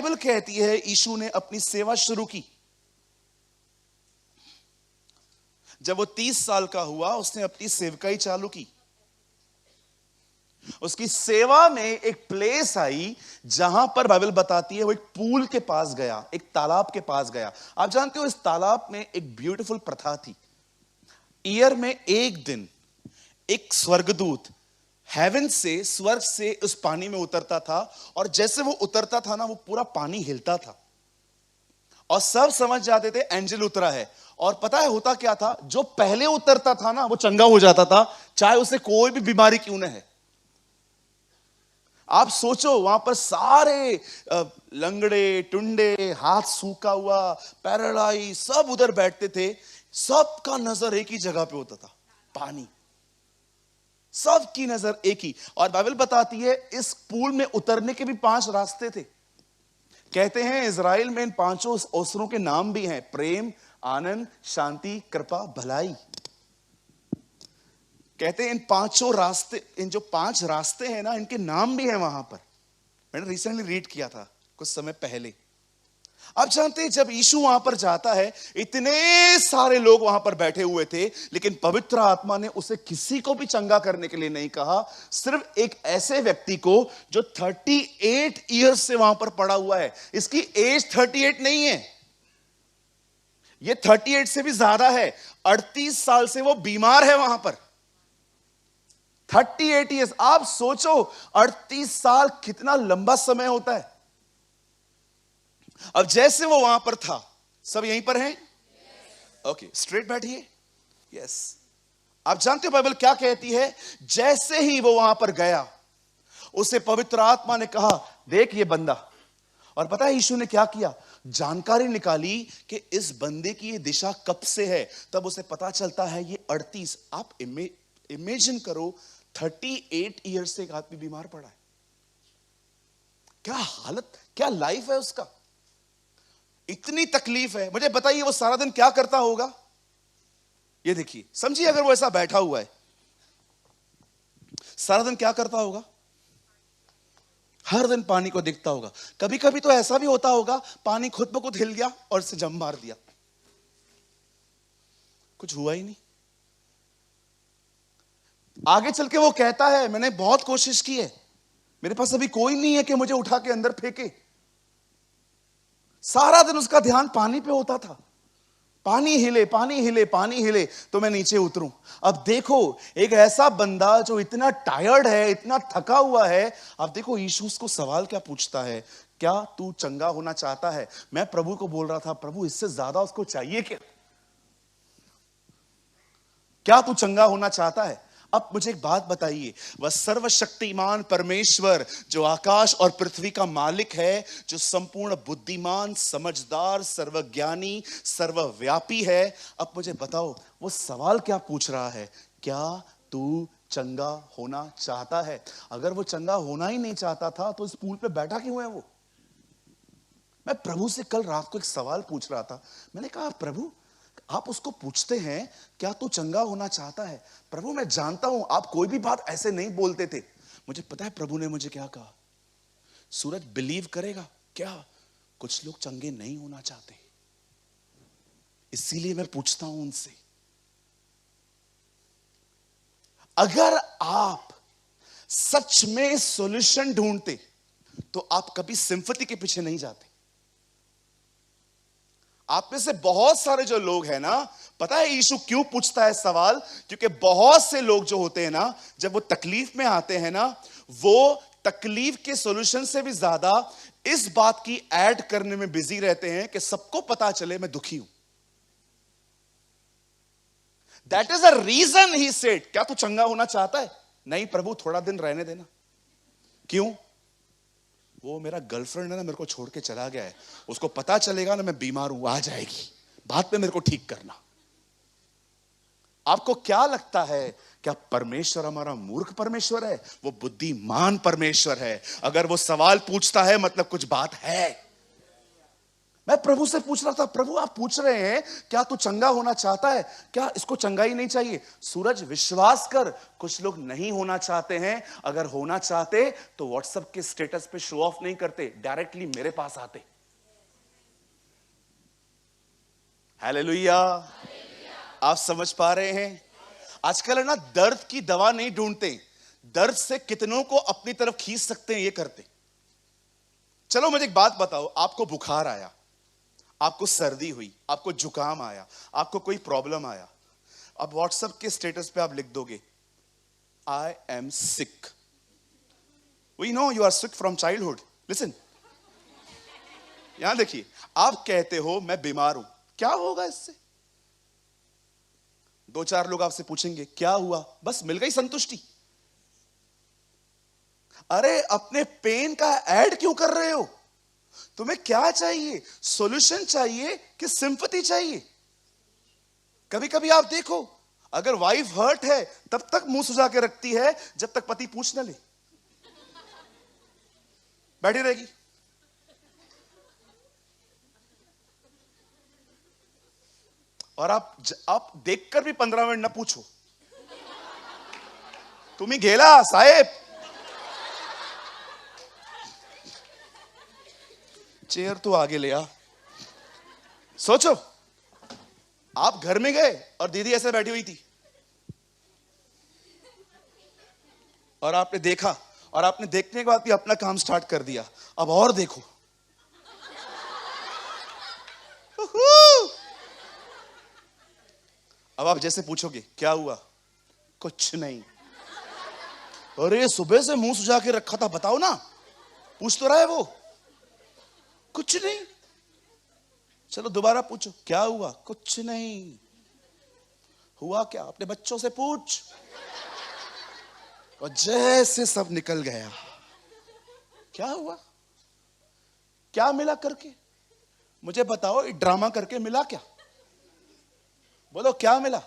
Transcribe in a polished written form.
Bible कहती है यीशु ने अपनी सेवा शुरू की। जब वो 30 साल का हुआ, उसने अपनी सेवकाई चालू की। उसकी सेवा में एक प्लेस आई जहां पर बाइबल बताती है वो एक पूल के पास गया, एक तालाब के पास गया। आप जानते हो इस तालाब में एक ब्यूटीफुल प्रथा थी। ईयर में एक दिन एक स्वर्गदूत हेवन से, स्वर्ग से उस पानी में उतरता था, और जैसे वो उतरता था ना, वो पूरा पानी हिलता था और सब समझ जाते थे एंजल उतरा है। और पता है होता क्या था, जो पहले उतरता था ना वो चंगा हो जाता था, चाहे उसे कोई भी बीमारी क्यों न है। आप सोचो वहां पर सारे लंगड़े टुंडे, हाथ सूखा हुआ, पैरालाइज, सब उधर बैठते थे। सबका नजर एक ही जगह पे होता था, पानी। सबकी नजर एक ही। और बाइबल बताती है इस पूल में उतरने के भी 5 रास्ते थे। कहते हैं इजराइल में इन 5 अवसरों के नाम भी हैं, प्रेम, आनंद, शांति, कृपा, भलाई। कहते हैं इन 5 रास्ते, इन जो 5 रास्ते हैं ना, इनके नाम भी हैं वहां पर। मैंने रिसेंटली रीड किया था कुछ समय पहले। आप जानते हैं जब यीशु वहां पर जाता है, इतने सारे लोग वहां पर बैठे हुए थे, लेकिन पवित्र आत्मा ने उसे किसी को भी चंगा करने के लिए नहीं कहा। सिर्फ एक ऐसे व्यक्ति को जो 38 ईयर्स से वहां पर पड़ा हुआ है। इसकी एज 38 नहीं है, ये 38 से भी ज्यादा है। 38 साल से वो बीमार है वहां पर। 38 ईयर्स, आप सोचो 38 साल कितना लंबा समय होता है। अब जैसे वो वहां पर था, सब यहीं पर हैं? ओके, स्ट्रेट बैठिए। यस। आप जानते हो बाइबल क्या कहती है? जैसे ही वो वहां पर गया, उसे पवित्र आत्मा ने कहा, देख ये बंदा। और पता है यीशु ने क्या किया? जानकारी निकाली कि इस बंदे की ये दिशा कब से है। तब उसे पता चलता है ये 38, आप इमेजिन करो, 38 ईयर से एक आदमी बीमार पड़ा है। क्या हालत, क्या लाइफ है उसका, इतनी तकलीफ है। मुझे बताइए वो सारा दिन क्या करता होगा? ये देखिए, समझिए अगर वो ऐसा बैठा हुआ है, सारा दिन क्या करता होगा? हर दिन पानी को देखता होगा। कभी कभी तो ऐसा भी होता होगा, पानी खुद ब खुद हिल गया और इसे जम मार दिया, कुछ हुआ ही नहीं। आगे चल के वो कहता है, मैंने बहुत कोशिश की है, मेरे पास अभी कोई नहीं है कि मुझे उठा के अंदर फेंके। सारा दिन उसका ध्यान पानी पे होता था, पानी हिले, पानी हिले, पानी हिले तो मैं नीचे उतरूं। अब देखो एक ऐसा बंदा जो इतना टायर्ड है, इतना थका हुआ है। अब देखो यीशु उसको सवाल क्या पूछता है, क्या तू चंगा होना चाहता है? मैं प्रभु को बोल रहा था, प्रभु इससे ज्यादा उसको चाहिए क्या तू चंगा होना चाहता है? अब मुझे एक बात बताइए, वह सर्वशक्तिमान परमेश्वर जो आकाश और पृथ्वी का मालिक है, जो संपूर्ण बुद्धिमान, समझदार, सर्वज्ञानी, सर्वव्यापी है, अब मुझे बताओ वो सवाल क्या पूछ रहा है? क्या तू चंगा होना चाहता है? अगर वो चंगा होना ही नहीं चाहता था तो इस पूल पे बैठा क्यों है वो? मैं प्रभु से कल रात को एक सवाल पूछ रहा था। मैंने कहा, प्रभु आप उसको पूछते हैं क्या तू चंगा होना चाहता है? प्रभु मैं जानता हूं आप कोई भी बात ऐसे नहीं बोलते थे। मुझे पता है प्रभु ने मुझे क्या कहा, सूरज बिलीव करेगा क्या, कुछ लोग चंगे नहीं होना चाहते, इसीलिए मैं पूछता हूं उनसे। अगर आप सच में सॉल्यूशन ढूंढते तो आप कभी सिंपैथी के पीछे नहीं जाते। आप में से बहुत सारे जो लोग हैं ना, पता है यीशु क्यों पूछता है सवाल? क्योंकि बहुत से लोग जो होते हैं ना, जब वो तकलीफ में आते हैं ना, वो तकलीफ के सॉल्यूशन से भी ज्यादा इस बात की ऐड करने में बिजी रहते हैं कि सबको पता चले मैं दुखी हूं। That is a reason he said, क्या तू चंगा होना चाहता है? नहीं प्रभु थोड़ा दिन रहने देना। क्यों? वो मेरा गर्लफ्रेंड है ना, मेरे को छोड़ के चला गया है, उसको पता चलेगा ना मैं बीमार हूं, आ जाएगी, बाद में मेरे को ठीक करना। आपको क्या लगता है, क्या परमेश्वर हमारा मूर्ख परमेश्वर है? वो बुद्धिमान परमेश्वर है। अगर वो सवाल पूछता है मतलब कुछ बात है। मैं प्रभु से पूछ रहा था, प्रभु आप पूछ रहे हैं क्या तू चंगा होना चाहता है, क्या इसको चंगाई नहीं चाहिए? सूरज विश्वास कर, कुछ लोग नहीं होना चाहते हैं। अगर होना चाहते तो व्हाट्सएप के स्टेटस पे शो ऑफ नहीं करते, डायरेक्टली मेरे पास आते। हालेलुया। आप समझ पा रहे हैं? आजकल है ना, दर्द की दवा नहीं ढूंढते, दर्द से कितनों को अपनी तरफ खींच सकते हैं ये करते। चलो मुझे एक बात बताओ, आपको बुखार आया, आपको सर्दी हुई, आपको जुकाम आया, आपको कोई प्रॉब्लम आया, अब व्हाट्सएप के स्टेटस पे आप लिख दोगे I am sick. We know you are sick from childhood. Listen, यहां देखिए, आप कहते हो मैं बीमार हूं, क्या होगा इससे? दो चार लोग आपसे पूछेंगे क्या हुआ, बस मिल गई संतुष्टि। अरे अपने पेन का ऐड क्यों कर रहे हो? तुम्हें क्या चाहिए, सॉल्यूशन चाहिए कि सिंपैथी चाहिए? कभी कभी आप देखो, अगर वाइफ हर्ट है तब तक मुंह सुझा के रखती है जब तक पति पूछ न ले, बैठी रहेगी। और आप देखकर भी 15 मिनट ना पूछो, तुम्ही गेला साहेब, चेयर तो आगे ले आ। सोचो, आप घर में गए और दीदी ऐसे बैठी हुई थी और आपने देखा, और आपने देखने के बाद भी अपना काम स्टार्ट कर दिया। अब और देखो, अब आप जैसे पूछोगे क्या हुआ, कुछ नहीं। अरे सुबह से मुंह सुझा के रखा था, बताओ ना, पूछ तो रहा है वो, कुछ नहीं। चलो दोबारा पूछो क्या हुआ, कुछ नहीं। हुआ क्या, अपने बच्चों से पूछ। और जैसे सब निकल गया, क्या हुआ, क्या मिला करके, मुझे बताओ, ड्रामा करके मिला क्या? बोलो क्या मिला?